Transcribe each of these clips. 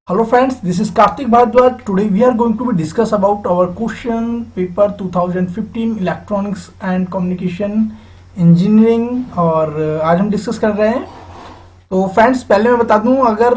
Hello friends, this is Karthik Bharadwaj. Today we are going to be discuss about our question paper 2015 Electronics and Communication Engineering और आज हम discuss कर रहे हैं। तो friends पहले मैं बता दूं, अगर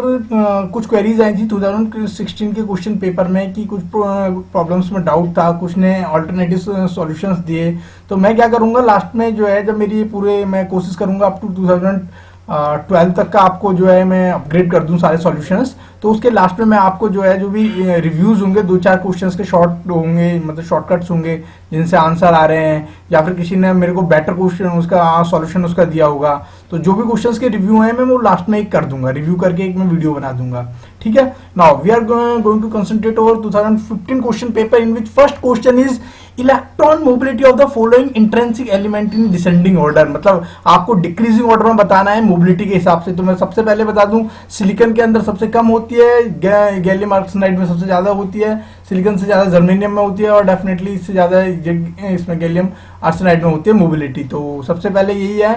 कुछ क्वेरीज आई थी 2016 के क्वेश्चन पेपर में कि कुछ प्रॉब्लम्स में डाउट था, कुछ ने ऑल्टरनेटिव सॉल्यूशंस दिए, तो मैं क्या करूंगा लास्ट में जो है, जब मेरी पूरे मैं कोशिश करूंगा अप टू 2012 तक का आपको जो है मैं अपग्रेड कर दूं सारे सॉल्यूशंस। तो उसके लास्ट में मैं आपको जो है जो भी रिव्यूज होंगे, दो चार क्वेश्चंस के शॉर्ट होंगे, मतलब शॉर्टकट्स होंगे जिनसे आंसर आ रहे हैं, या फिर किसी ने मेरे को बेटर क्वेश्चन उसका सॉल्यूशन उसका दिया होगा, तो जो भी क्वेश्चंस के रिव्यू हैं मैं वो लास्ट में एक कर दूंगा, रिव्यू करके एक मैं वीडियो बना दूंगा। ठीक है, now we are going to concentrate over 2015 question paper in which first question is electron mobility of the following intrinsic element in descending order. मतलब आपको डिक्रीजिंग ऑर्डर में बताना है मोबिलिटी के हिसाब से। तो मैं सबसे पहले बता दूं, सिलिकॉन के अंदर सबसे कम होती है, गैलियम आर्सेनाइड में सबसे ज्यादा होती है, सिलिकॉन से ज्यादा जर्मेनियम में होती है, और डेफिनेटली इससे ज्यादा इसमें गैलियम आर्सेनाइड में होती है मोबिलिटी। तो सबसे पहले यही है,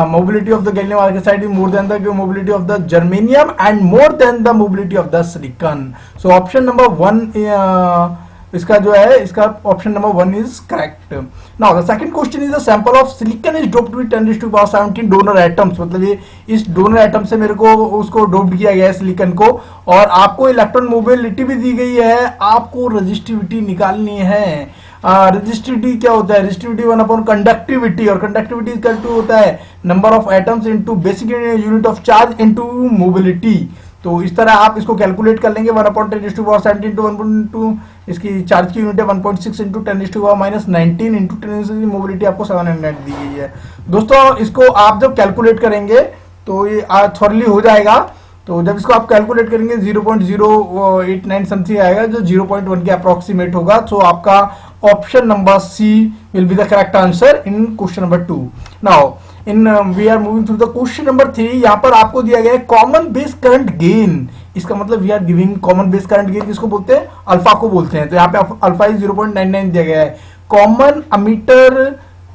mobility of the gallium arsenide is more than the mobility of the germanium and more than the mobility of the silicon. So option number 1 इसका जो है, इसका option number 1 is correct. Now the second question is the sample of silicon is doped with 10⁻17 donor atoms. मतलब ये इस donor atom से मेरे को उसको डोप्ड किया गया है सिलिकॉन को, और आपको इलेक्ट्रॉन मोबिलिटी भी दी गई है, आपको रेजिस्टिविटी निकालनी है। रेजिस्टिविटी क्या होता है? रेजिस्टिविटी 1 अपॉन कंडक्टिविटी, और कंडक्टिविटी इक्वल टू होता है number of atoms into basic unit of charge into mobility. तो इस तरह आप इसको कैलकुलेट कर लेंगे। 1/10⁻17 इंटू 1.2 इसकी चार्ज की यूनिट है, 1.6 इंटू 10⁻−19 इंटू 10 मोबिलिटी आपको 700 दी गई है। दोस्तों इसको आप जब कैलकुलेट करेंगे तो ये थॉरली हो जाएगा। तो जब इसको आप कैलकुलेट करेंगे 0.089 समथिंग आएगा, जो 0.1 के अप्रोक्सीमेट होगा। तो आपका option number C will be the correct answer in question number 2। Now in we are moving through the question number 3। यहाँ पर आपको दिया गया है कॉमन बेस करंट गेन। इसका मतलब we are giving common base current gain, किसको बोलते हैं? अल्फा को बोलते हैं। तो यहाँ पे अल्फा इज 0.99 दिया गया है। कॉमन अमीटर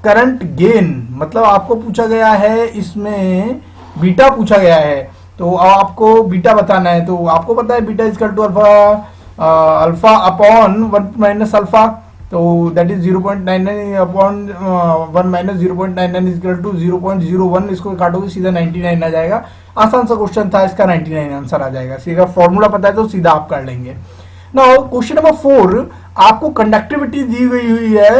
करंट गेन मतलब आपको पूछा गया है, इसमें बीटा पूछा गया है, तो आपको बीटा बताना है। तो आपको पता है beta is to alpha upon 1 minus alpha, तो that is 0.99 upon 1 minus 0.99 is equal to 0.01। इसको काटोगे सीधा 99 आ जाएगा। आसान सा क्वेश्चन था, इसका 99 आंसर आ जाएगा। सीधा फॉर्मूला पता है तो सीधा आप कर लेंगे। नाउ क्वेश्चन नंबर 4, आपको कंडक्टिविटी दी गई हुई है।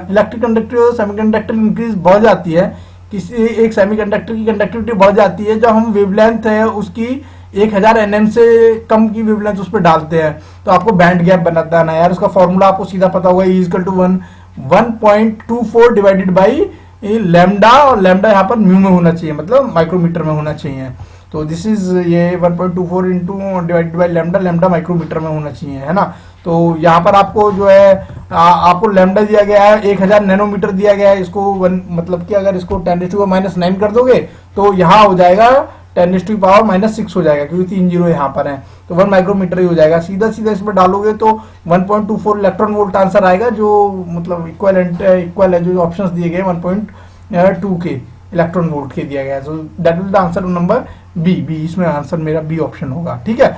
इलेक्ट्रिक कंडक्टर सेमीकंडक्टर इंक्रीज बढ़ जाती है, किसी एक सेमीकंडक्टर की कंडक्टिविटी बढ़ जाती है जब हम वेवलेंथ है उसकी 1000 nm से कम की वेवलेंथ उस पर डालते हैं, तो आपको बैंड गैप बनाना है यार। उसका फॉर्मूला आपको सीधा पता होगा, E equal to 1.24 divided by lambda, और लैम्डा यहाँ पर म्यू में होना चाहिए, मतलब माइक्रोमीटर में होना चाहिए। तो दिस इज ये 1.24 into divided by lambda, lambda micrometer में होना चाहिए, है ना। तो यहाँ पर आपको जो है आपको लैम्डा दिया गया है, 1000 नैनोमीटर दिया गया है। इसको मतलब कि अगर इसको 10⁻⁻9 कर दोगे तो यहाँ हो जाएगा 10⁻⁻6 हो जाएगा, क्योंकि 3 जीरो यहाँ पर है, तो 1 माइक्रोमीटर ही हो जाएगा। सीधा सीधा इसमें डालोगे तो 1.24 इलेक्ट्रॉन वोल्ट आंसर आएगा, जो मतलब इक्वल है जो ऑप्शंस दिए गए 1.2 के इलेक्ट्रॉन वोल्ट के दिया गया है। So that will the answer number B. इसमें आंसर मेरा बी ऑप्शन होगा। ठीक है,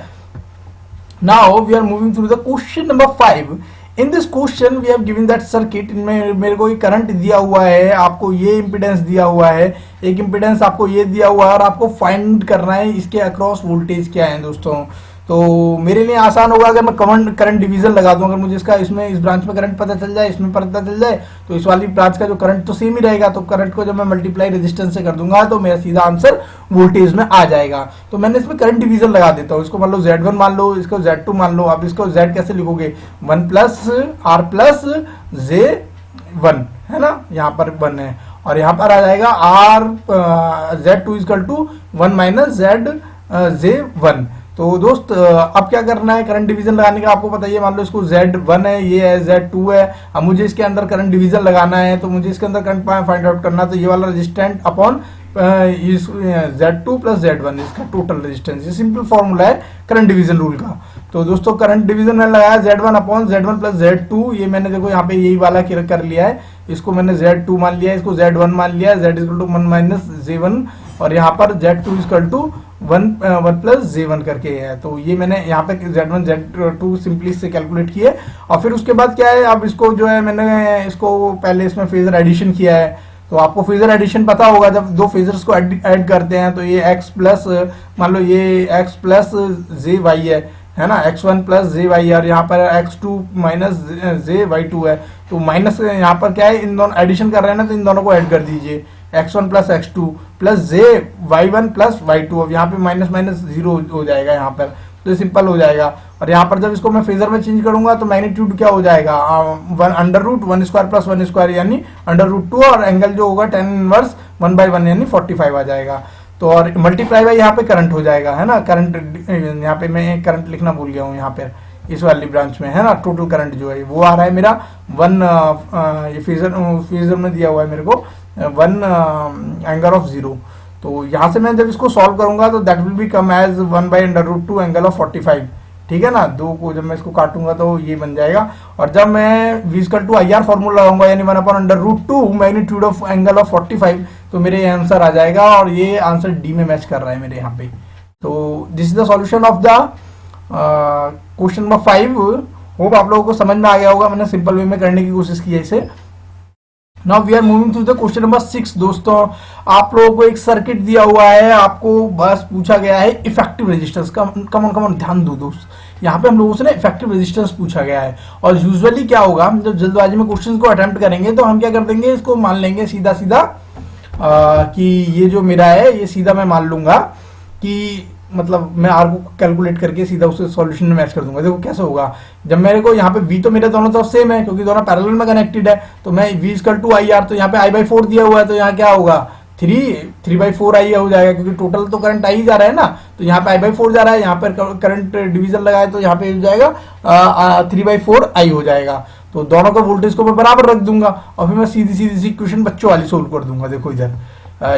now we are moving through the question number 5। In this question we have given that circuit, इनमें मेरे को करंट दिया हुआ है, आपको ये इंपीडेंस दिया हुआ है, एक इंपीडेंस आपको ये दिया हुआ है, और आपको फाइंड करना है इसके अक्रॉस वोल्टेज क्या है दोस्तों। तो मेरे लिए आसान होगा अगर मैं करंट डिवीजन लगा दूं। अगर मुझे इसका इसमें इस ब्रांच में करंट पता चल जाए, इसमें पता चल जाए, तो इस वाली ब्रांच का जो करंट तो सेम ही रहेगा। तो करंट को जब मैं मल्टीप्लाई रेजिस्टेंस से कर दूंगा तो मेरा सीधा आंसर वोल्टेज में आ जाएगा। तो मैंने इसमें करंट डिवीजन लगा देता हूँ। इसको मान लो Z1 मान लो, इसको Z2 मान लो। अब इसको Z कैसे लिखोगे? 1 प्लस R प्लस J1, है ना, यहाँ पर 1 है, और यहाँ पर आ जाएगा Z2 equal to 1 minus J1। तो दोस्त अब क्या करना है करंट डिवीजन लगाने का, आपको पता है। मान लो इसको Z1 है, ये है Z2 है। अब मुझे इसके अंदर करंट डिवीजन लगाना है, तो मुझे इसके अंदर करंट फाइंड आउट करना है। तो ये वाला resistant upon Z2 plus Z1 इसका टोटल रेजिस्टेंस। ये सिंपल फॉर्मूला है करंट डिवीजन रूल का। तो दोस्तों करंट डिवीजन मैंने लगाया Z1 upon Z1 plus Z2। ये मैंने देखो यहाँ पे यही वाला कर लिया है, इसको मैंने Z2 मान लिया, इसको Z1 मान लिया, Z equal to 1 minus J1 और यहाँ पर Z2 equal to 1 plus J1 करके है। तो ये मैंने यहाँ पे Z1 Z2 सिंपली से कैलकुलेट किए। और फिर उसके बाद क्या है, अब इसको जो है मैंने इसको पहले इसमें फेजर एडिशन किया है। तो आपको फेजर एडिशन पता होगा, जब दो फेजर्स को ऐड करते हैं तो ये x प्लस, मान लो ये x प्लस जे वाई है ना, x1 प्लस जे वाई, और यहाँ पर x2 minus J Y to है। तो माइनस यहाँ पर क्या है, इन दोनों एडिशन कर रहे हैं ना, तो इन दोनों को ऐड कर दीजिए, x1 प्लस x2 प्लस जे y1 प्लस y2। अब यहाँ पे माइनस माइनस जीरो हो जाएगा यहाँ पर, तो ये सिंपल हो जाएगा। और यहाँ पर जब इसको मैं फेजर में चेंज करूंगा तो मैग्नीट्यूड क्या हो जाएगा, 1√1² प्लस 1² यानी √2, और एंगल जो होगा tan इनवर्स 1/1 यानी 45 आ जाएगा। तो और मल्टीप्लाई बाई यहाँ पे करंट हो जाएगा, है ना, करंट, यहाँ पे मैं करंट लिखना भूल गया हूँ यहाँ पर इस वाली ब्रांच में, है ना। टोटल करंट जो है वो आ रहा है मेरा 1, ये फेजर में दिया हुआ है मेरे को 1 एंगल ऑफ 0। तो यहाँ से मैं जब इसको सॉल्व करूंगा तो that will be come as 1/√2 angle of 45, ठीक है ना। दो को जब मैं इसको काटूंगा तो ये बन जाएगा। और जब मैं v equal to IR formula लगाऊंगा यानी 1/√2 मैग्नीट्यूड ऑफ एंगल ऑफ 45, तो मेरे ये आंसर आ जाएगा। और ये आंसर डी में मैच कर रहा है मेरे यहाँ पे। तो this is the solution of the question number 5। Hope आप लोगों को समझ में आ गया होगा, मैंने सिंपल वे में करने की कोशिश की है इसे। Now we are moving to the question number 6। दोस्तों, आप लोगों को एक सर्किट दिया हुआ है, आपको बस पूछा गया है इफेक्टिव रेजिस्टेंस का। कमन ध्यान दो दोस्त, यहाँ पे हम लोगों से ना इफेक्टिव रेजिस्टेंस पूछा गया है। और यूजुअली क्या होगा, जब जल्दबाजी में क्वेश्चन को अटेम्प्ट करेंगे तो हम क्या कर देंगे, इसको मान लेंगे सीधा सीधा कि ये जो मेरा है ये सीधा मैं मान लूंगा कि मतलब मैं आर को कैलकुलेट करके सीधा उसके सॉल्यूशन में मैच कर दूंगा। देखो कैसे होगा, जब मेरे को यहाँ पे v तो मेरे दोनों तरफ सेम है क्योंकि दोनों पैरेलल में कनेक्टेड है, तो मैं v इक्वल टू IR, तो यहाँ पे I/4 दिया हुआ है, तो यहाँ क्या होगा 3/4 I हो जाएगा क्योंकि टोटल तो करंट आई जा रहा है ना। तो यहाँ पे I/4 जा रहा है, यहाँ पर करंट डिवीजन लगाए तो यहाँ पे हो जाएगा 3/4 I हो जाएगा। तो दोनों का वोल्टेज को मैं बराबर रख दूंगा और फिर मैं सीधी सीधी सी इक्वेशन बच्चों वाली सोल्व कर दूंगा। देखो इधर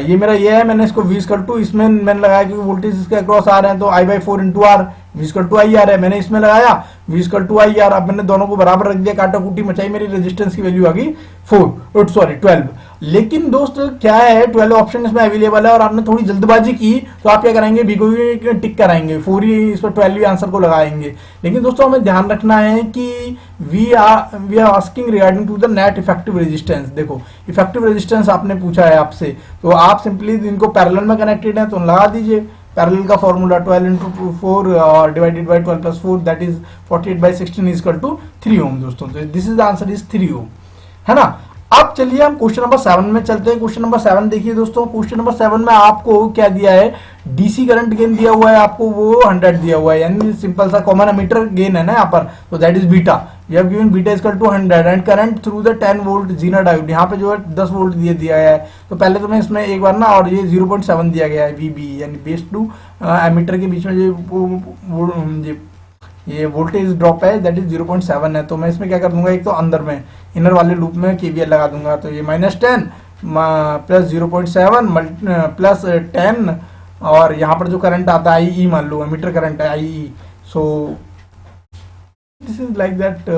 ये मेरा ये है, मैंने इसको v इक्वल टू, इसमें मैंने लगाया क्योंकि वोल्टेज इसके अक्रॉस आ रहे हैं तो I/4 into R, v equal to IR है, मैंने इसमें लगाया v इक्वल टू IR। अब मैंने दोनों को बराबर रख दिया, काटा कुटी मचाई, मेरी रेजिस्टेंस की वैल्यू आ गई 12। लेकिन दोस्त क्या है, 12 ऑप्शन इसमें अवेलेबल है और आपने थोड़ी जल्दबाजी की तो आप क्या करेंगे, बी को भी टिक कराएंगे, 4 ही इस पर 12 आंसर को लगाएंगे। लेकिन दोस्तों हमें ध्यान रखना है कि we are asking regarding to the net effective resistance. देखो इफेक्टिव रेजिस्टेंस आपने पूछा है आपसे, तो आप सिंपली इनको पैरेलल में कनेक्टेड है तो लगा दीजिए पैरेलल का फॉर्मूला 12 इंटू 4 और divided by 12 plus 4 that is 48/16 is equal to 3 ohm. दोस्तों तो this is the answer is 3 ohm, है ना। अब चलिए हम क्वेश्चन नंबर 7 में चलते हैं। क्वेश्चन नंबर 7 देखिए दोस्तों, क्वेश्चन नंबर 7 में आपको क्या दिया है, डीसी करंट गेन दिया हुआ है आपको, वो 100 दिया हुआ है, यानी सिंपल सा कॉमन एमीटर गेन है ना यहाँ पर, तो that is beta. We have given beta is equal to 100 and current through the 10 volt zener diode, यहाँ पे जो है 10 वोल्ट दिया गया है। तो पहले तो मैं इसमें एक बार ना, और ये 0.7 दिया गया है वीबी, यानी बेस टू एमीटर के बीच में ये वोल्टेज ड्रॉप है दैट इज 0.7 है। तो मैं इसमें क्या कर दूंगा, एक तो अंदर में इनर वाले लूप में केवीएल लगा दूंगा, तो ये -10 प्लस 0.7 प्लस 10, और यहाँ पर जो करंट आता है आई मान लो, एमीटर करंट है I. So this is like that,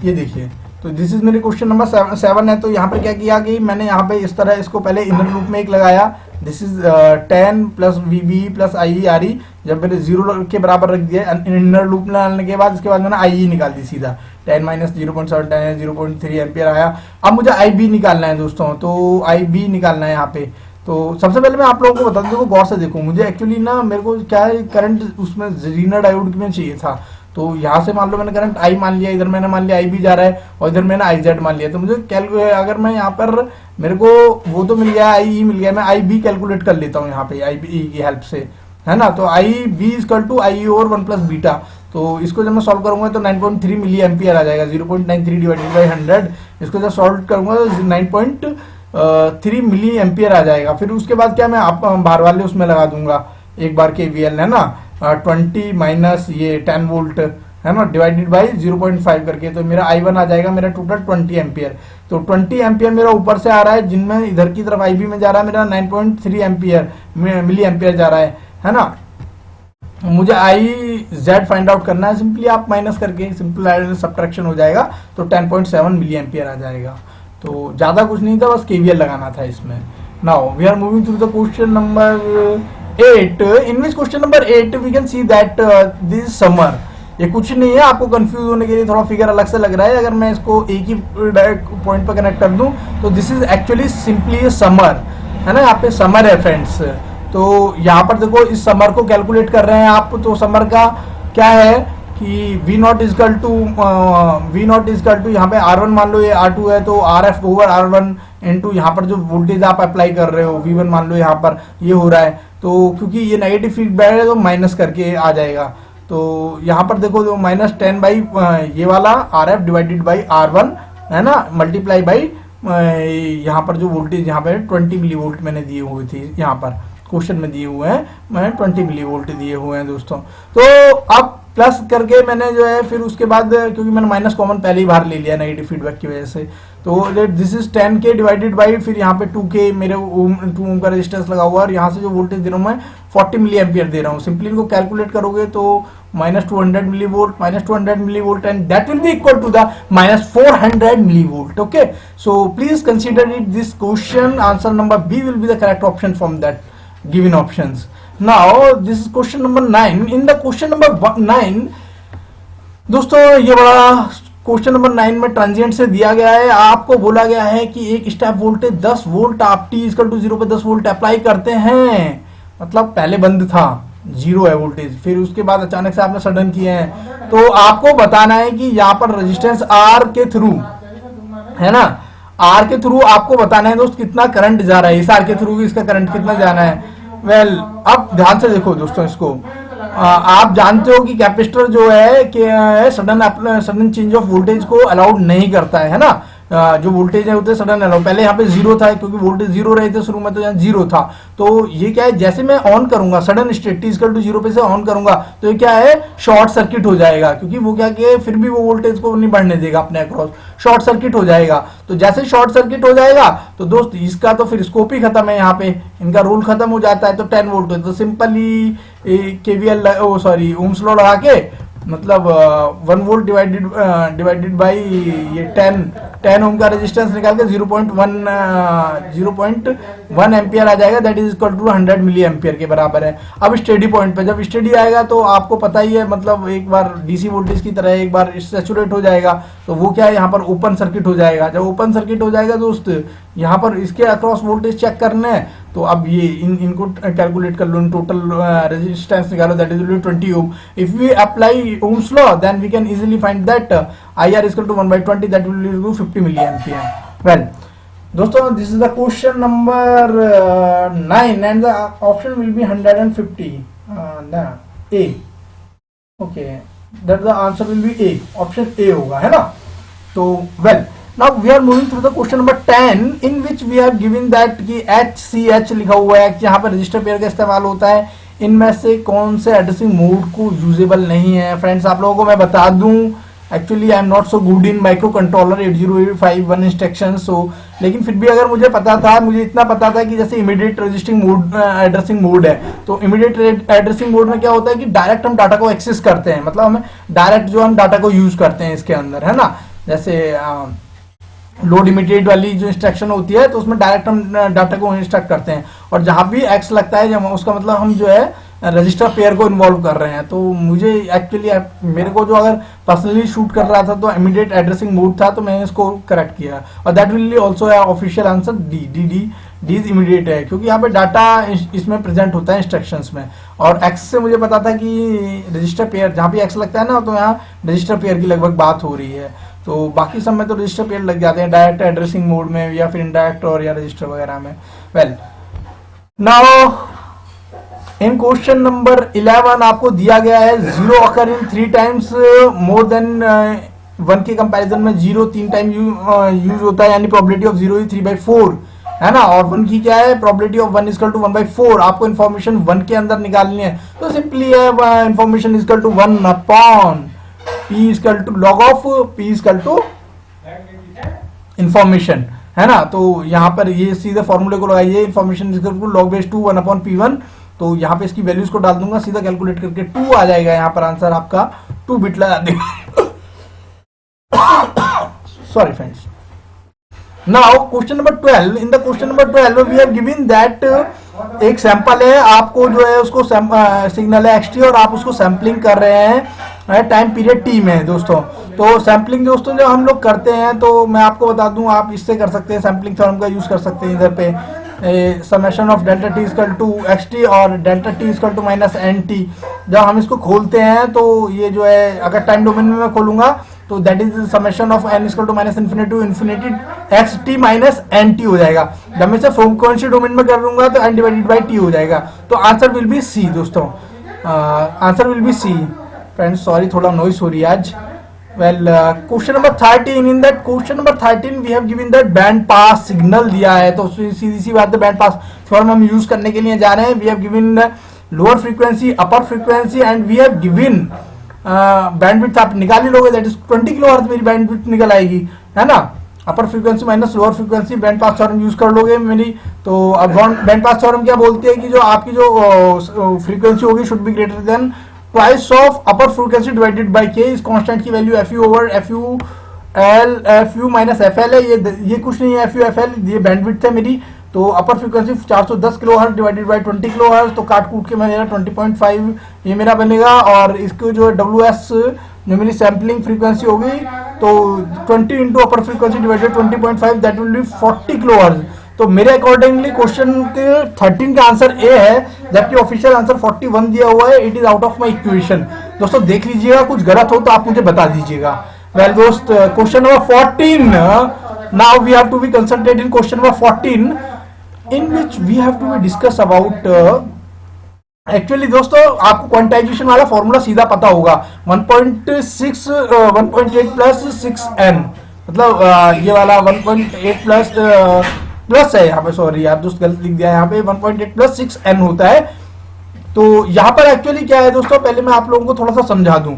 ये देखिए। तो दिस इज मेरे क्वेश्चन नंबर 7 है। तो यहाँ पर क्या किया कि मैंने यहाँ पे इस तरह इसको पहले इनर लूप में एक लगाया, this is 10 plus VB plus I R E, जब मैंने 0 के बराबर रख दिया इनर लूप डालने के बाद, इसके बाद मैंने आई निकाल दी सीधा, 10 माइनस 0.7 10 0.3 एम्पियर आया। अब मुझे आई बी निकालना है दोस्तों, तो आई बी निकालना है यहाँ पे। तो सबसे पहले मैं आप लोगों को बता दूं, देखो गौर से देखो, मुझे एक्चुअली ना मेरे को क्या है, करंट उसमें जीना डायोड में चाहिए था। तो यहाँ से मान लो मैंने करंट आई मान लिया, इधर मैंने मान लिया आई भी जा रहा है, और इधर मैंने आई जेड मान लिया। तो मुझे अगर मैं यहाँ पर मेरे को वो तो मिल गया, आई ई मिल गया, मैं आई बी कैलकुलेट कर लेता हूँ यहाँ पे आई बी की हेल्प से, है ना। तो आई बी इक्वल टू आई और 1 प्लस बीटा, तो इसको जब मैं सॉल्व करूंगा तो 9.3 मिली एम्पियर आ जाएगा, 0.93 डिवाइडेड बाई 100। इसको जब सॉल्व करूंगा तो 9.3 मिली एम्पियर आ जाएगा। फिर उसके बाद क्या, मैं आप बाहर वाले उसमें लगा दूंगा एक बार KVL, है ना, 20 माइनस ये 10 वोल्ट, है ना, डिवाइडेड बाई 0.5 करके, तो मेरा I1 आ जाएगा मेरा टोटल 20 एम्पियर। तो 20 एम्पियर मेरा ऊपर से आ रहा है, जिनमें इधर की तरफ IB में जा रहा है मेरा 9.3 एम्पियर मिली एम्पियर जा रहा है ना। मुझे IZ फाइंड आउट करना है, सिंपली आप माइनस करके सिंपल सब्ट्रैक्शन हो जाएगा, तो 10.7 मिली एम्पियर आ जाएगा। तो ज़्यादा कुछ नहीं था, बस केवीएल लगाना था इसमें। Now we are moving through the question number 8, in which question number 8 we can see that this summer. ये कुछ नहीं है, आपको कंफ्यूज होने के लिए थोड़ा फिगर अलग से लग रहा है। अगर मैं इसको एक ही पॉइंट पर कनेक्ट कर दूं तो this is actually simply summer, है ना। यहाँ पे समर है फ्रेंड्स। तो यहाँ पर देखो इस समर को कैलकुलेट कर रहे हैं आप। तो समर का क्या है कि V नॉट इजकल टू यहाँ पे R1 मान लो, ये R2 है, तो RF ओवर R1 इनटू यहाँ पर जो वोल्टेज आप अप्लाई कर रहे हो V1 मान लो यहाँ पर ये हो रहा है। तो क्योंकि ये नेगेटिव फीडबैक है तो माइनस करके आ जाएगा। तो यहाँ पर देखो जो -10 बाई ये वाला RF डिवाइडेड बाई R1 है ना, मल्टीप्लाई बाई यहाँ पर जो वोल्टेज यहाँ पे 20 मिली वोल्ट मैंने दिए हुए थे, यहाँ पर क्वेश्चन में दिए हुए हैं, मैं 20 मिली वोल्ट दिए हुए हैं दोस्तों। तो अब प्लस करके मैंने जो है फिर उसके बाद, क्योंकि मैंने माइनस कॉमन पहले ही बाहर ले लिया नेगेटिव फीडबैक की वजह से, तो this is 10K divided by फिर यहाँ पे 2K मेरे 2 ओम का रेजिस्टेंस लगा हुआ है, और यहाँ से जो वोल्टेज दे रहा हूँ मैं 40 मिली एम्पियर दे रहा हूँ। सिंपली इनको कैलकुलेट करोगे तो -200 milli volt and that will be equal to the -400 milli volt. Okay, so please consider it this question, answer number B will be the correct option from that given options. Now this is question number 9. In the question number 9 दोस्तों, ये बड़ा question number 9 में transient से दिया गया है। आपको बोला गया है कि एक स्टेप वोल्टेज 10 वोल्ट आप t इक्वल टू 0 पे 10 वोल्ट अप्लाई करते हैं, मतलब पहले बंद था, 0 है वोल्टेज, फिर उसके बाद अचानक से आपने सडन किए हैं। तो आपको बताना है कि यहाँ पर रेजिस्टेंस R के थ्रू, है ना, R के थ्रू आपको बताना है दोस्त कितना करंट जा रहा है, इस R के थ्रू इसका करंट कितना जाना है। वेल, अब ध्यान से देखो दोस्तों इसको, आप जानते हो कि कैपेसिटर जो है कि सडन चेंज ऑफ वोल्टेज को अलाउड नहीं करता है ना। जो वोल्टेज है होते सडन अलाउ, पहले यहाँ पे 0 था क्योंकि वोल्टेज 0 रहे थे शुरू में, तो यहाँ 0 था। तो ये क्या है, जैसे मैं ऑन करूंगा sudden state t equal to 0 पे से ऑन करूंगा तो ये क्या है, शॉर्ट सर्किट हो जाएगा, क्योंकि वो क्या कि फिर भी वो वोल्टेज को नहीं बढ़ने देगा अपने अक्रॉस, शॉर्ट सर्किट हो जाएगा। तो जैसे शॉर्ट सर्किट हो जाएगा तो दोस्त इसका तो फिर स्कोप ही खत्म है, यहाँ पे इनका रूल खत्म हो जाता है। तो 10 वोल्ट है तो सिंपली केवीएल ओम्स लॉ लगा के, मतलब 1 वोल्ट डिवाइडेड बाई ये 10 ओम का रेजिस्टेंस निकाल के 0.1 एम्पियर आ जाएगा, that is equal to 100 milli ampere के बराबर है। अब स्टेडी पॉइंट पे जब स्टेडी आएगा तो आपको पता ही है, मतलब एक बार डीसी वोल्टेज की तरह एक बार सैचुरेट हो जाएगा, तो वो क्या है यहाँ पर ओपन सर्किट हो जाएगा। जब ओपन सर्किट हो जाएगा दोस्त, यहाँ पर इसके अक्रॉस वोल्टेज चेक करना है। तो अब ये इनको कैलकुलेट कर लो, टोटल रेजिस्टेंस निकालो, that is 20 ohm. If we apply Ohm's law then we can easily find that IR equal to 1/20, that will give 50 milli ampere. Well दोस्तों, this is the question number 9 and the option will be 150 A। Okay, that the answer will be A, option A होगा, है ना। तो well, now we are moving through the question number 10 in which we are given that कि HCH लिखा हुआ है, यहाँ पर रजिस्टर पेयर का इस्तेमाल होता है। इनमें से कौन से एड्रेसिंग मोड को यूजेबल नहीं है फ्रेंड्स, आप लोगों को मैं बता दूं, actually I am not so good in micro controller 8085 instruction, so लेकिन फिर भी अगर मुझे पता था, मुझे इतना पता था कि जैसे immediate resisting mode addressing mode है, तो इमीडिएट एड्रेसिंग मोड में क्या होता है कि डायरेक्ट हम डाटा को एक्सेस करते हैं, मतलब हमें डायरेक्ट जो हम डाटा को यूज करते हैं इसके अंदर, है ना। जैसे लोड इमीडिएट वाली जो इंस्ट्रक्शन होती है तो उसमें डायरेक्ट हम डाटा को इंस्ट्रक्ट करते हैं, और जहां भी एक्स लगता है जब उसका मतलब हम जो है रजिस्टर पेयर को इन्वॉल्व कर रहे हैं। तो मुझे एक्चुअली मेरे को जो अगर पर्सनली शूट कर रहा था तो इमीडिएट एड्रेसिंग मोड था, तो मैंने इसको करेक्ट किया, और that will also official answer D immediate है, क्योंकि यहाँ पे डाटा इसमें प्रेजेंट होता है इंस्ट्रक्शंस में। और एक्स से मुझे पता था कि रजिस्टर पेयर जहाँ भी एक्स लगता है ना, तो यहाँ रजिस्टर पेयर की लगभग बात हो रही है। तो बाकी सब में तो रजिस्टर पेयर लग जाते हैं डायरेक्ट एड्रेसिंग मोड में या फिर इनडायरेक्ट और या रजिस्टर वगैरह में। Well, now in question number 11 आपको दिया गया है 0 अकर इन 3 टाइम्स मोर देन 1 के कंपैरिजन में 0 3 टाइम यूज होता है, यानी प्रोबेबिलिटी ऑफ 0 इज 3/4, है ना। और 1 की क्या है, प्रोबेबिलिटी ऑफ 1 इक्वल टू 1/4। आपको इन्फॉर्मेशन 1 के अंदर निकालनी है, तो सिंपली है information equal to 1 upon P equal to log of P equal to information, है ना। तो यहाँ पर ये सीधे फॉर्मूले को लगाइए, information equal to log base 2 1 upon P1। तो यहाँ पे इसकी वैल्यूज को डाल दूंगा, सीधा कैलकुलेट करके 2 आ जाएगा, यहाँ पर आंसर आपका 2 बिट लगा देगा। Sorry friends. Now question number 12, in the question number 12 we have given that एक सैंपल है, आपको जो है उसको सिग्नल है xt और आप उसको सैम्पलिंग कर रहे हैं टाइम पीरियड t में दोस्तों। तो सैम्पलिंग दोस्तों जब हम लोग करते हैं तो मैं आपको बता दूं, आप इससे कर सकते हैं, सैम्पलिंग थ्योरम का यूज कर सकते हैं इधर पे, summation of delta T equal to xt और delta T equal to minus N T. जब हम इसको खोलते हैं तो ये जो है अगर टाइम डोमेन में मैं खोलूंगा तो that is summation of n equal to minus infinity to infinity X T minus N T हो जाएगा। जब मैं इसे फ्रीक्वेंसी डोमेन में कर लूंगा तो n डिवाइडेड बाई टी हो जाएगा। तो आंसर विल बी सी दोस्तों, answer will be C friends. Sorry थोड़ा नॉइस हो रही है आज। Well question number 13, in that question number 13 we have given that band pass signal दिया है। तो सीधी सी बात है, बैंड पास थ्योरम हम यूज करने के लिए जा रहे हैं। We have given lower frequency, upper frequency and we have given bandwidth आप निकाल ही लोगे, दैट इज 20 किलोहर्ट्ज मेरी बैंडविड्थ निकल आएगी, है ना। Upper frequency minus lower frequency, band pass theorem use कर लोगे मेरी। तो अब बैंड पास थ्योरम क्या बोलती है कि जो आपकी जो फ्रीक्वेंसी होगी should be greater than twice of upper frequency divided by के। इस कांस्टेंट की value f u over f u minus f l है। ये कुछ नहीं है, एफ यू एफ एल ये बैंडविड्थ है मेरी। तो upper frequency 410 kilohertz divided by 20 kilohertz, तो काट कूट के मेरा 20.5 ये मेरा बनेगा। और इसको जो डब्ल्यू एस जो मेरी सैम्पलिंग फ्रीक्वेंसी होगी तो 20 into upper frequency divided 20.5 that will B 40 kilohertz. तो मेरे अकॉर्डिंगली क्वेश्चन के 13 का आंसर ए है, जबकि ऑफिशियल आंसर 41 दिया हुआ है। It is out of my equation. दोस्तों देख लीजिएगा, कुछ गलत हो तो आप मुझे बता दीजिएगा। वेल दोस्त, question number 14, now we have to be concentrate in question number 14 in which we have to discuss about actually दोस्तों आपको क्वांटाइजेशन वाला फॉर्मूला सीधा पता होगा, 1.6 1.8 प्लस 6n, मतलब ये वाला 1.8 प्लस है यहाँ पे, सॉरी आप दोस्त गलत लिख दिया, यहाँ पे 1.8 प्लस 6n होता है। तो यहाँ पर एक्चुअली क्या है दोस्तों, पहले मैं आप लोगों को थोड़ा सा समझा दूं।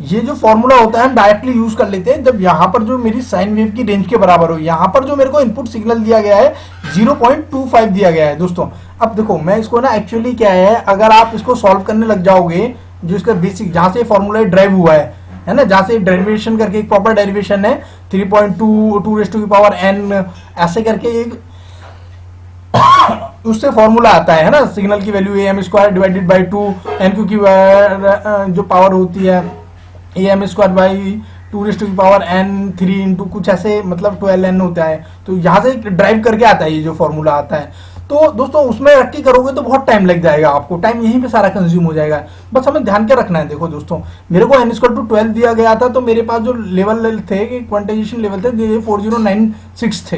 ये जो फॉर्मूला होता है हम डायरेक्टली यूज कर लेते हैं जब यहाँ पर जो मेरी साइन वेव की रेंज के बराबर हो। यहाँ पर जो मेरे को इनपुट सिग्नल दिया गया है 0.25 दिया गया है दोस्तों। अब देखो मैं इसको ना एक्चुअली क्या है, अगर आप इसको सॉल्व करने लग जाओगे, जो इसका बेसिक जहां से फॉर्मूला ड्राइव हुआ है ना, जहां से डेरिवेशन करके एक प्रॉपर डेरिवेशन है 3.2 2 टू की पावर n ऐसे करके एक उससे फॉर्मूला आता है ना, सिग्नल की value am square divided by 2 n Q की जो पावर होती है am स्क्वायर बाई 2 टू की पावर n 3 इंटू कुछ ऐसे, मतलब 12n होता है। तो यहाँ से ड्राइव करके आता है ये जो फॉर्मूला आता है। तो दोस्तों उसमें रख के करोगे तो बहुत टाइम लग जाएगा, आपको टाइम यहीं पे सारा कंज्यूम हो जाएगा। बस हमें ध्यान क्या रखना है, देखो दोस्तों मेरे को n इक्वल टू 12 दिया गया था, तो मेरे पास जो लेवल थे क्वांटाइजेशन लेवल थे 4096 थे,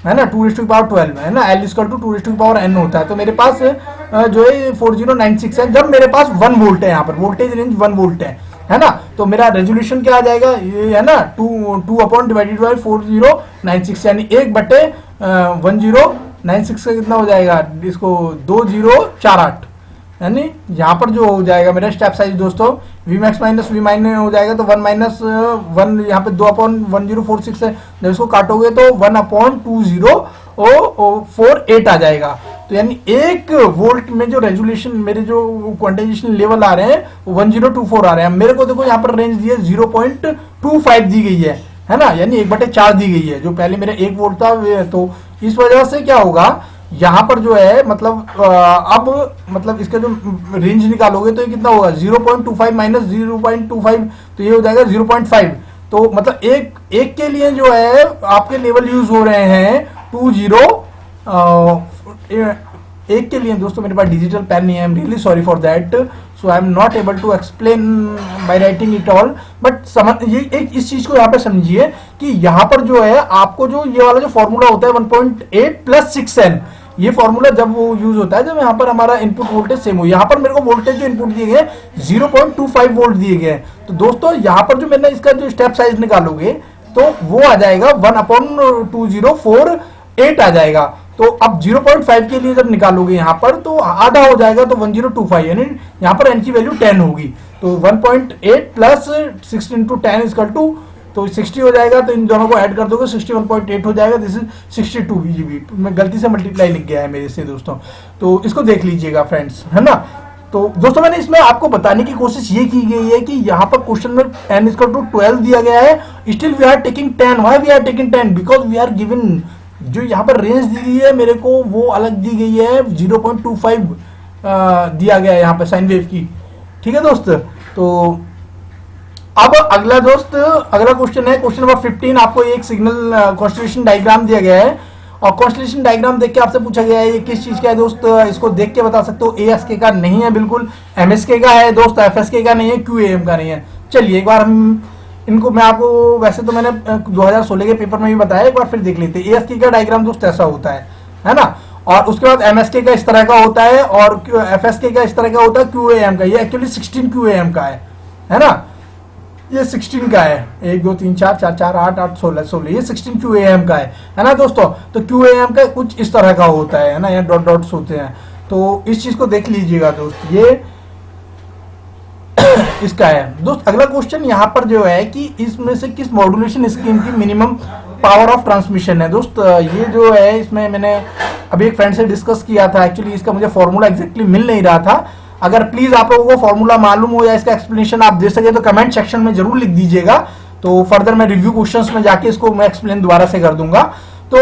है ना, 2 टू पावर 12 है ना, l equal to 2 to power n होता है। तो मेरे पास जो है 4096 है, जब मेरे पास 1 वोल्ट है, यहाँ पर वोल्टेज रेंज 1 वोल्ट है ना। तो मेरा रेजोल्यूशन क्या आ जाएगा, ये है ना 2 अपॉन डिवाइडेड बाई 4096, यानी 1/1096 का कितना हो जाएगा, इसको 2048, यानी यहाँ पर जो हो जाएगा मेरा स्टेप साइज दोस्तों v max minus v minus हो जाएगा। तो 1 माइनस 1 यहाँ पे 2/1046 है, जब इसको काटोगे तो 1/2048 आ जाएगा। तो यानी 1 वोल्ट में जो रेजोल्यूशन मेरे जो क्वांटाइजेशन लेवल आ रहे हैं वो 1024 आ रहे हैं। मेरे को देखो यहाँ पर रेंज दी है 0.25 दी गई है ना, यानी 1/4 दी गई है, जो पहले मेरा 1 वोल्ट था। तो इस वजह से क्या होगा यहाँ पर जो है, मतलब अब मतलब इसका जो रेंज निकालोगे तो ये कितना होगा 0.25 माइनस 0.25, तो ये हो जाएगा 0.5। तो मतलब एक के लिए जो है आपके लेवल यूज हो रहे हैं 1 के लिए दोस्तों मेरे पास डिजिटल पेन नहीं है, I am really sorry for that, so I am not able to explain by writing it all. But ये एक इस चीज को यहाँ पे समझिए कि यहाँ पर जो है आपको जो ये वाला जो फॉर्मूला होता है 1.8 प्लस 6n, ये फॉर्मूला जब वो यूज होता है जब यहाँ पर हमारा इनपुट वोल्टेज सेम हो। यहाँ पर मेरे को वोल्टेज जो इनपुट दिए गए 0.25 वोल्ट दिए गए हैं। तो दोस्तों यहाँ पर जो मैंने इसका जो स्टेप साइज निकालोगे तो वो आ जाएगा 1/2048 आ जाएगा। तो अब 0.5 के लिए जब निकालोगे यहाँ पर तो आधा हो जाएगा, तो 1025, यानी यहाँ पर n की वैल्यू 10 होगी। तो 1.8 प्लस 6 इंटू 10 इक्वल टू, तो 60 हो जाएगा। तो इन दोनों को ऐड कर दोगे 61.8 हो जाएगा। दिस इज 62 VGB, मैं गलती से मल्टीप्लाई लिख गया है मेरे से दोस्तों, तो इसको देख लीजिएगा फ्रेंड्स, है ना। तो दोस्तों मैंने इसमें आपको बताने की कोशिश ये की गई है कि यहाँ पर क्वेश्चन में n इक्वल टू 12 दिया गया है, still we are taking 10। Why we are taking 10? Because we are given जो यहाँ पर रेंज दी गई है मेरे को वो अलग दी गई है, 0.25 दिया गया है यहाँ पे साइन वेव की। ठीक है दोस्त, तो अब अगला दोस्त अगला क्वेश्चन है क्वेश्चन नंबर 15। आपको एक सिग्नल कॉन्स्टलेशन डायग्राम दिया गया है और कॉन्स्टलेशन डायग्राम देख के आपसे पूछा गया है ये किस चीज का है दोस्त, इसको देख के बता सकते हो। ASK का नहीं है बिल्कुल, MSK का है दोस्त, FSK का नहीं है, QAM का नहीं है। चलिए एक बार हम इनको, मैं आपको वैसे तो मैंने 2016 के पेपर में भी बताया, एक बार फिर देख लेते हैं। ASK का डायग्राम दोस्त ऐसा होता है ना, और उसके बाद MSK का इस तरह का होता है और FSK का इस तरह का होता है, QAM का ये एक्चुअली 16 QAM का है ना, ये 16 का है, 1 2 3 4 4 4 8 8 16 ये 16 QAM का है ना दोस्तों। तो QAM का कुछ इस तरह का होता है ना, यहाँ डॉट डॉट्स होते हैं, तो इस चीज को देख लीजिएगा दोस्त, ये इसका है दोस्त। अगला क्वेश्चन यहाँ पर जो है कि इसमें से किस मॉड्यूलेशन स्कीम की मिनिमम पावर ऑफ ट्रांसमिशन है दोस्त। ये जो है इसमें मैंने अभी एक फ्रेंड से डिस्कस किया था, एक्चुअली इसका मुझे फॉर्मूला एग्जैक्टली मिल नहीं रहा था। अगर प्लीज आप लोगों को फॉर्मूला मालूम हो या इसका एक्सप्लेनेशन आप दे सके तो कमेंट सेक्शन में जरूर लिख दीजिएगा, तो फर्दर मैं रिव्यू क्वेश्चंस में जाके इसको मैं एक्सप्लेन दोबारा से कर दूंगा। तो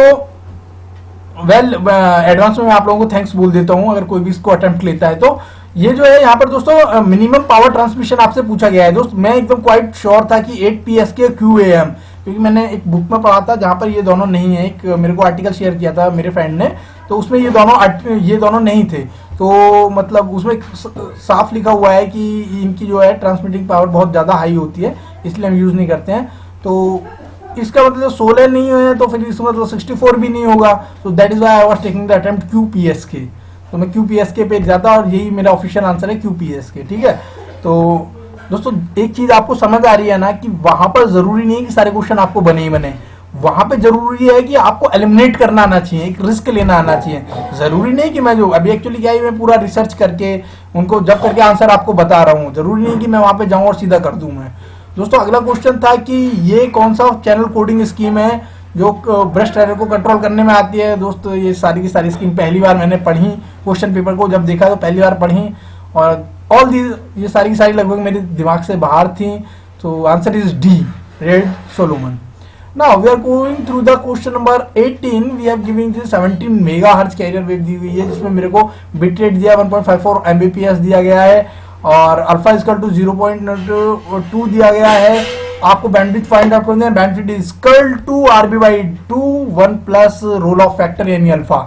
एडवांस में आप लोगों को थैंक्स बोल देता हूं अगर कोई भी इसको अटेम्प्ट लेता है। तो ये जो है यहाँ पर दोस्तों मिनिमम पावर ट्रांसमिशन आपसे पूछा गया है दोस्त। मैं एकदम क्वाइट श्योर था कि 8 PSK QAM, क्योंकि मैंने एक बुक में पढ़ा था जहां पर ये दोनों नहीं है। एक मेरे को आर्टिकल शेयर किया था मेरे फ्रेंड ने, तो उसमें ये दोनों नहीं थे। तो मतलब उसमें साफ लिखा हुआ है कि इनकी जो है ट्रांसमिटिंग पावर बहुत ज़्यादा हाई होती है, इसलिए हम यूज़ नहीं करते हैं। तो इसका मतलब 16 नहीं है तो फिर इसका मतलब 64 भी नहीं होगा। तो that is why I was taking the attempt QPSK। तो मैं QPSK पे जाता और यही मेरा ऑफिशियल आंसर है QPSK। ठीक है, तो दोस्तों एक चीज आपको समझ आ रही है ना कि वहां पर जरूरी नहीं है कि सारे क्वेश्चन आपको बने ही बने, वहां पे जरूरी है कि आपको एलिमिनेट करना आना चाहिए, एक रिस्क लेना आना चाहिए। जरूरी नहीं कि मैं जो अभी एक्चुअली क्या है मैं पूरा रिसर्च करके उनको जब करके आंसर आपको बता रहा हूँ, जरूरी नहीं कि मैं वहां पे जाऊं और सीधा कर दूं मैं। दोस्तों अगला क्वेश्चन था कि ये कौन सा चैनल कोडिंग स्कीम है जो ब्रेस्ट एरर को कंट्रोल करने में आती है। दोस्तों ये सारी की सारी स्कीम पहली बार मैंने पढ़ी, क्वेश्चन पेपर को जब देखा तो पहली बार पढ़ी और ऑल दीज ये सारी की सारी लगभग मेरे दिमाग से बाहर थी। तो answer is D, red Solomon. Now we are going through the question number 18. We have given this 17 megahertz carrier wave दी हुई है जिसमें मेरे को बिट रेट दिया 1.54 Mbps दिया गया है और अल्फा इक्वल टू 0.2 दिया गया है। आपको बैंडविड्थ फाइंड आउट करना है, bandwidth equal to RB/2 1 plus roll off factor यानी अल्फा।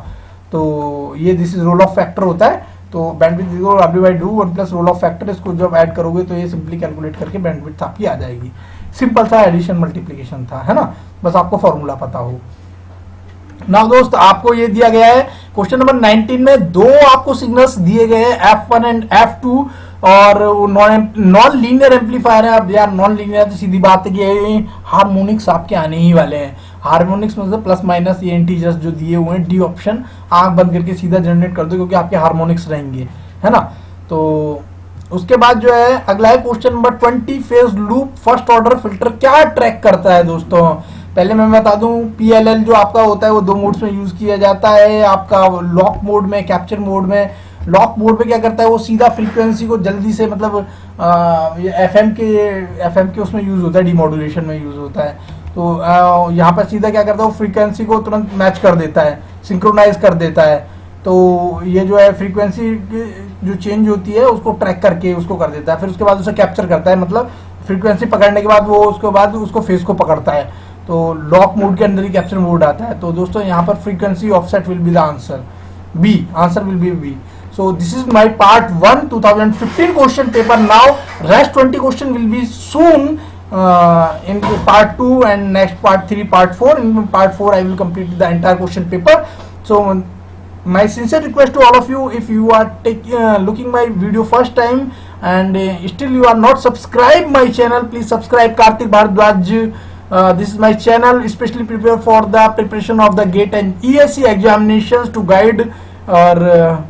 तो ये this is roll off factor होता है, तो bandwidth equal RB/2 1 plus roll off factor, इसको जब ऐड करोगे तो ये सिंपली कैलकुलेट करके बैंडविड्थ आपकी आ जाएगी। सिंपल सा एडिशन मल्टीप्लिकेशन था, है ना, बस आपको फॉर्मूला पता हो ना। दोस्त आपको ये दिया गया है क्वेश्चन नंबर 19 में दो आपको सिग्नल्स दिए गए हैं F1 एंड F2 और नॉन लीनियर एम्पलीफायर है। अब यार नॉन लीनियर तो सीधी बात है कि हार्मोनिक्स आपके आने ही वाले हैं। हार्मोनिक्स में से प्लस माइनस ये इंटीजर्स जो दिए हुए हैं, डी ऑप्शन आंख बंद करके सीधा जनरेट कर दो क्योंकि आपके हार्मोनिक्स रहेंगे, है ना। तो उसके बाद जो है अगला है question number 20 phase loop first order filter क्या ट्रैक करता है। दोस्तों पहले मैं बता दूं PLL जो आपका होता है वो दो मोड्स में यूज किया जाता है, आपका लॉक मोड में, कैप्चर मोड में। लॉक मोड में क्या करता है वो सीधा फ्रीक्वेंसी को जल्दी से मतलब FM के उसमें यूज होता है, डीमॉड्यूलेशन में यूज होता है। तो यहाँ पर सीधा क्या करता है वो फ्रीक्वेंसी को तुरंत मैच कर देता है, सिंक्रोनाइज कर देता है। तो ये जो है फ्रीक्वेंसी जो चेंज होती है उसको ट्रैक करके उसको कर देता है, फिर उसके बाद उसे कैप्चर करता है, मतलब फ्रीक्वेंसी पकड़ने के बाद वो उसके बाद उसको फेज को पकड़ता है। तो लॉक मोड के अंदर ही कैप्चर मोड आता है। तो दोस्तों यहाँ पर frequency offset will be the answer, B, answer will be B. So this is my part 1 2015 question paper. Now rest 20 question will be soon in part 2 and next part 3, part 4. In part 4 I will complete the entire question paper. So my sincere request to all of you, if you are looking my video first time and still you are not subscribed my channel, please subscribe Kartik Bharadwaj. This is my channel especially prepare for the preparation of the GATE and ESE examinations to guide और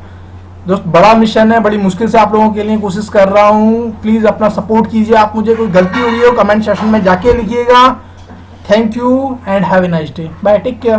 दोस्त बड़ा mission है, बड़ी मुश्किल से आप लोगों के लिए कोशिश कर रहा हूँ। प्लीज अपना सपोर्ट कीजिए। आप मुझे कोई गलती हुई हो कमेंट सेक्शन में जाके लिखिएगा। Thank you and have a nice day, bye, take care.